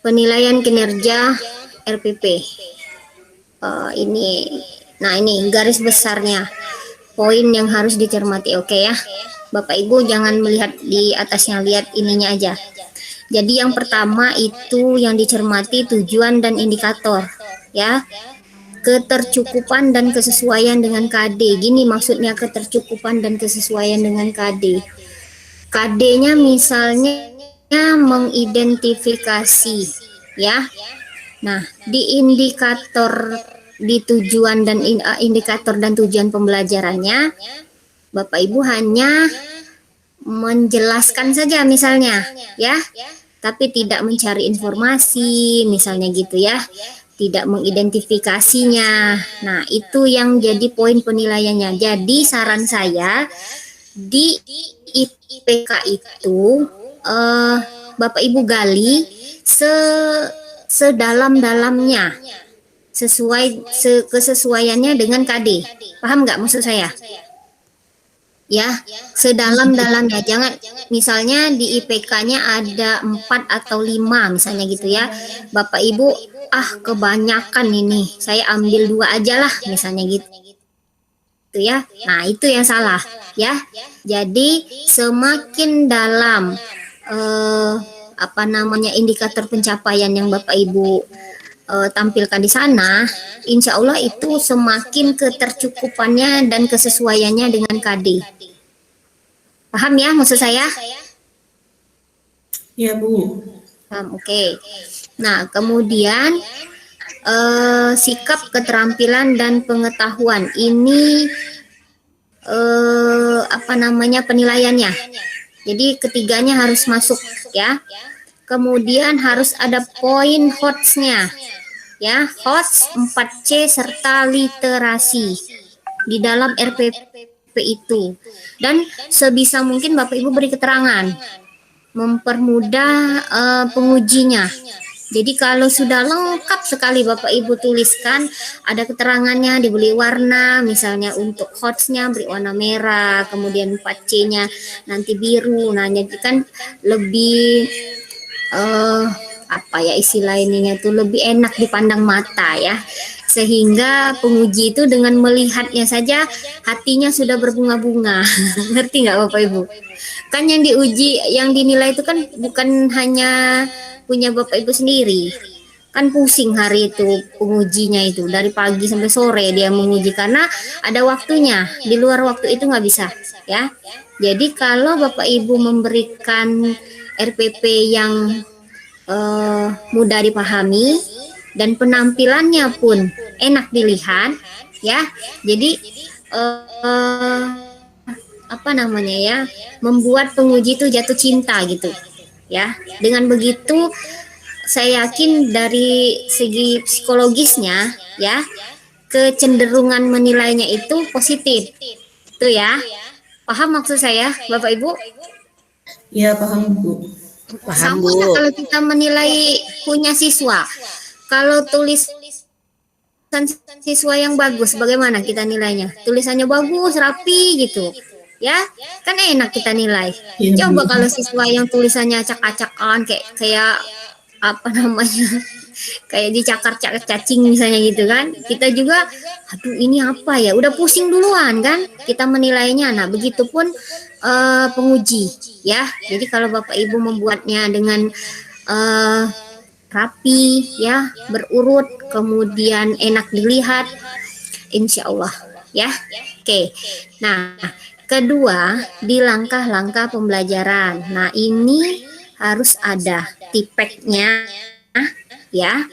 Penilaian kinerja RPP. Ini garis besarnya, poin yang harus dicermati. Oke ya, Bapak Ibu jangan melihat di atasnya, lihat ininya aja. Jadi yang pertama itu yang dicermati tujuan dan indikator, ya. Ketercukupan dan kesesuaian dengan KD. Gini maksudnya ketercukupan dan kesesuaian dengan KD. KD-nya misalnya mengidentifikasi, ya. Nah, di indikator di tujuan dan indikator dan tujuan pembelajarannya, Bapak Ibu hanya menjelaskan saja misalnya, ya. Tapi tidak mencari informasi, misalnya gitu ya. Tidak mengidentifikasinya. Nah, itu yang jadi poin penilaiannya. Jadi saran saya di IPK itu Bapak Ibu gali sedalam-dalamnya, kesesuaiannya dengan KD. Paham nggak maksud saya? Ya, sedalam-dalamnya. Jangan misalnya di IPK-nya ada 4 atau 5 misalnya gitu ya. Bapak Ibu, kebanyakan ini, saya ambil 2 aja lah misalnya gitu ya. Nah, itu yang salah ya. Jadi semakin dalam indikator pencapaian yang Bapak Ibu tampilkan di sana, insya Allah itu semakin ketercukupannya dan kesesuaiannya dengan KD. Paham ya maksud saya? Iya Bu. Oke. Nah, kemudian sikap, keterampilan dan pengetahuan ini penilaiannya. Jadi ketiganya harus masuk ya. Kemudian harus ada poin HOTS-nya. Ya, HOTS 4C serta literasi di dalam RPP itu. Dan sebisa mungkin Bapak Ibu beri keterangan, mempermudah pengujinya. Jadi kalau sudah lengkap sekali Bapak Ibu tuliskan, ada keterangannya, diberi warna, misalnya untuk HOTS-nya beri warna merah, kemudian 4C-nya nanti biru. Nah, jadi kan lebih istilah ininya tuh lebih enak dipandang mata ya, sehingga penguji itu dengan melihatnya saja hatinya sudah berbunga-bunga. Ngerti nggak Bapak Ibu? Kan yang diuji, yang dinilai itu kan bukan hanya punya Bapak Ibu sendiri, kan pusing hari itu pengujinya, itu dari pagi sampai sore dia menguji karena ada waktunya, di luar waktu itu nggak bisa ya. Jadi kalau Bapak Ibu memberikan RPP yang mudah dipahami dan penampilannya pun enak dilihat ya, jadi membuat penguji itu jatuh cinta gitu ya. Dengan begitu saya yakin dari segi psikologisnya ya, kecenderungan menilainya itu positif itu ya. Paham maksud saya Bapak Ibu? Iya paham Bu. Paham Bu. Sama kalau kita menilai punya siswa, kalau tulisan siswa yang bagus, bagaimana kita nilainya? Tulisannya bagus, rapi gitu, ya, kan enak kita nilai. Ya, Coba kalau siswa yang tulisannya acak-acakan, kayak kayak dicakar-cakar cacing misalnya gitu kan, kita juga, aduh ini apa ya, udah pusing duluan kan kita menilainya. Nah, begitupun penguji ya. Jadi kalau Bapak Ibu membuatnya dengan rapi ya, berurut, kemudian enak dilihat, insya Allah ya. Oke. Nah, kedua di langkah-langkah pembelajaran. Nah, ini harus ada tipeknya ya.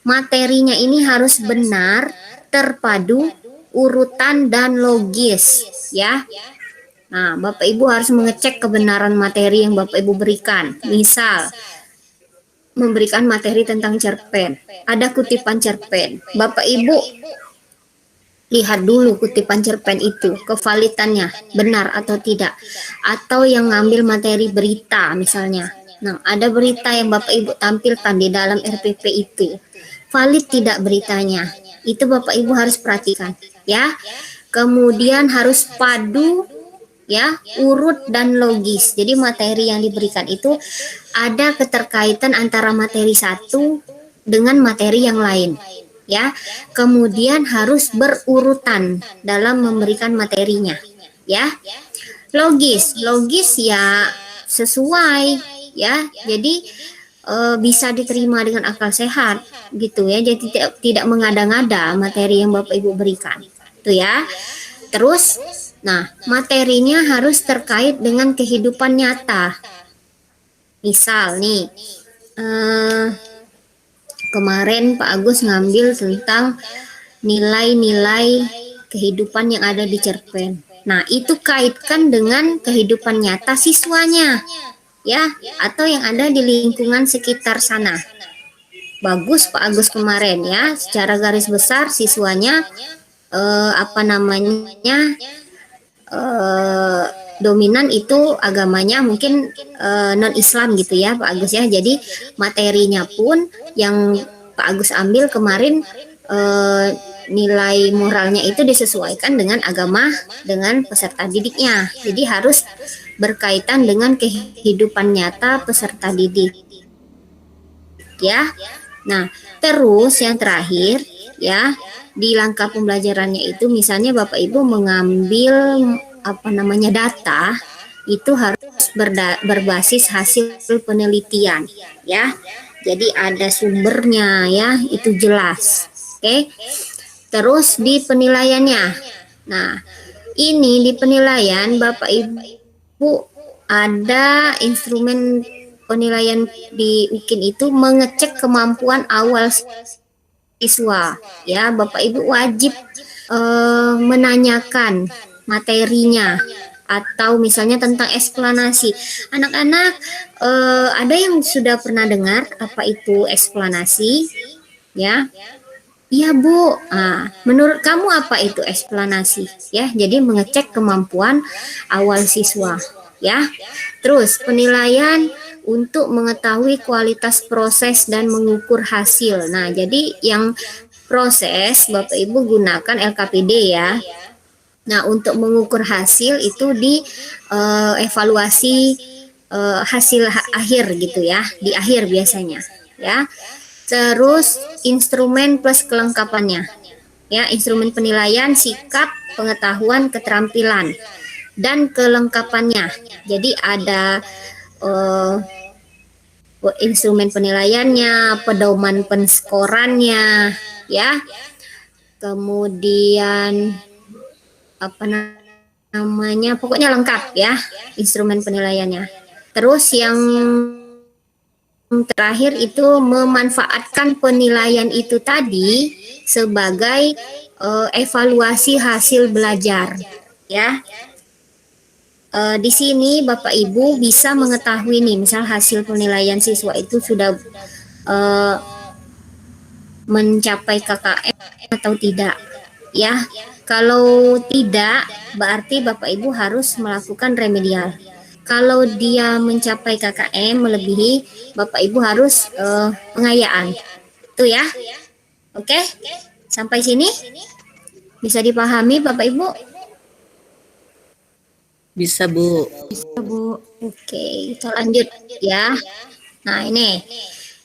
Materinya ini harus benar, terpadu, urutan dan logis ya. Nah, Bapak Ibu harus mengecek kebenaran materi yang Bapak Ibu berikan. Misal memberikan materi tentang cerpen, ada kutipan cerpen, Bapak Ibu lihat dulu kutipan cerpen itu kevalitannya benar atau tidak. Atau yang ngambil materi berita misalnya, nah ada berita yang Bapak Ibu tampilkan di dalam RPP itu, valid tidak beritanya, itu Bapak Ibu harus perhatikan ya. Kemudian harus padu ya, urut dan logis. Jadi materi yang diberikan itu ada keterkaitan antara materi satu dengan materi yang lain, ya. Kemudian harus berurutan dalam memberikan materinya, ya. Logis, logis ya sesuai, ya. Jadi bisa diterima dengan akal sehat gitu ya. Jadi tidak mengada-ngada materi yang Bapak Ibu berikan. Itu ya. Terus nah, materinya harus terkait dengan kehidupan nyata. Misal nih, kemarin Pak Agus ngambil tentang nilai-nilai kehidupan yang ada di cerpen. Nah, itu kaitkan dengan kehidupan nyata siswanya, ya, atau yang ada di lingkungan sekitar sana. Bagus Pak Agus kemarin ya, secara garis besar siswanya dominan itu agamanya mungkin non Islam gitu ya Pak Agus ya. Jadi materinya pun yang Pak Agus ambil kemarin nilai moralnya itu disesuaikan dengan agama dengan peserta didiknya. Jadi harus berkaitan dengan kehidupan nyata peserta didik. Ya. Nah, terus yang terakhir ya, di langkah pembelajarannya itu misalnya Bapak Ibu mengambil data, itu harus berbasis hasil penelitian ya. Jadi ada sumbernya ya, itu jelas. Oke. Terus di penilaiannya. Nah, ini di penilaian Bapak Ibu ada instrumen penilaian di UKIN itu mengecek kemampuan awal siswa ya. Bapak Ibu wajib menanyakan materinya atau misalnya tentang eksplanasi. Anak-anak ada yang sudah pernah dengar apa itu eksplanasi ya? Iya Bu, menurut kamu apa itu eksplanasi ya? Jadi mengecek kemampuan awal siswa ya. Terus penilaian untuk mengetahui kualitas proses dan mengukur hasil. Nah, jadi yang proses Bapak Ibu gunakan LKPD ya. Nah, untuk mengukur hasil itu di evaluasi hasil akhir gitu ya, di akhir biasanya ya. Terus instrumen plus kelengkapannya. Ya, instrumen penilaian, sikap, pengetahuan, keterampilan dan kelengkapannya. Jadi ada instrumen penilaiannya, pedoman penskorannya, ya. Kemudian pokoknya lengkap ya instrumen penilaiannya. Terus yang terakhir itu memanfaatkan penilaian itu tadi sebagai evaluasi hasil belajar ya. Di sini Bapak Ibu bisa mengetahui nih, misal hasil penilaian siswa itu sudah mencapai KKM atau tidak ya. Kalau tidak, berarti Bapak Ibu harus melakukan remedial. Kalau dia mencapai KKM melebihi, Bapak Ibu harus pengayaan. Itu ya. Oke? Sampai sini bisa dipahami Bapak Ibu? Bisa Bu. Bisa Bu. Oke, kita lanjut ya. Nah, ini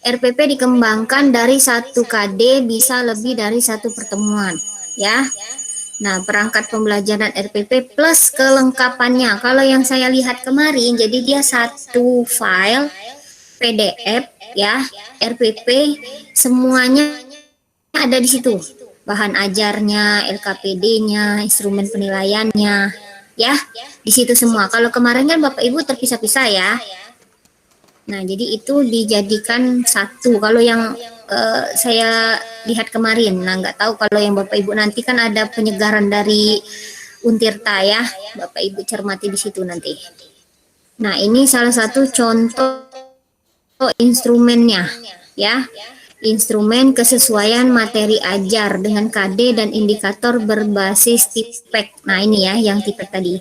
RPP dikembangkan dari 1 KD bisa lebih dari 1 pertemuan ya. Nah, perangkat pembelajaran RPP plus kelengkapannya. Kalau yang saya lihat kemarin, jadi dia 1 file PDF ya, RPP semuanya ada di situ. Bahan ajarnya, LKPD-nya, instrumen penilaiannya, ya, di situ semua. Kalau kemarin kan Bapak Ibu terpisah-pisah ya. Nah, jadi itu dijadikan satu. Kalau yang saya lihat kemarin, nah nggak tahu kalau yang Bapak Ibu nanti kan ada penyegaran dari Untirta ya, Bapak Ibu cermati di situ nanti. Nah, ini salah satu contoh instrumennya ya, instrumen kesesuaian materi ajar dengan KD dan indikator berbasis TIPEK. Nah, ini ya yang TIPEK tadi.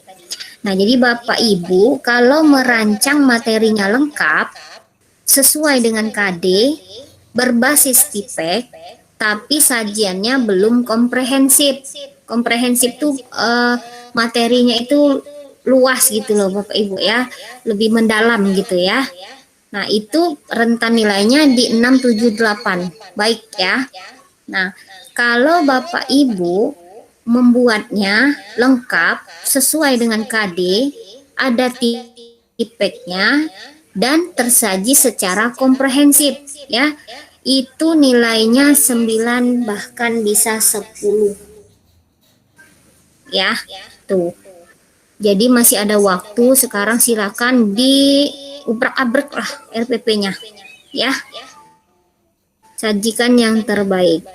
Nah, jadi Bapak Ibu kalau merancang materinya lengkap sesuai dengan KD berbasis TIPEK tapi sajiannya belum komprehensif. Komprehensif tuh materinya itu luas gitu loh Bapak Ibu ya, lebih mendalam gitu ya. Nah, itu rentan nilainya di 678. Baik ya. Nah, kalau Bapak Ibu membuatnya lengkap sesuai dengan KD, ada tipeknya dan tersaji secara komprehensif ya. Itu nilainya 9 bahkan bisa 10 ya. Tuh. Jadi masih ada waktu, sekarang silakan diubrak-abrik lah RPP-nya ya. Sajikan yang terbaik.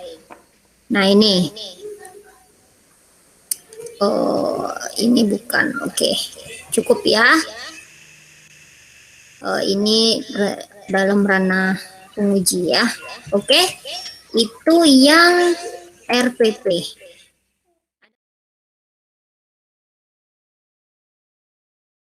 Nah, ini bukan. Oke. Cukup ya. Ini dalam ranah penguji ya. Oke. Itu yang RPP.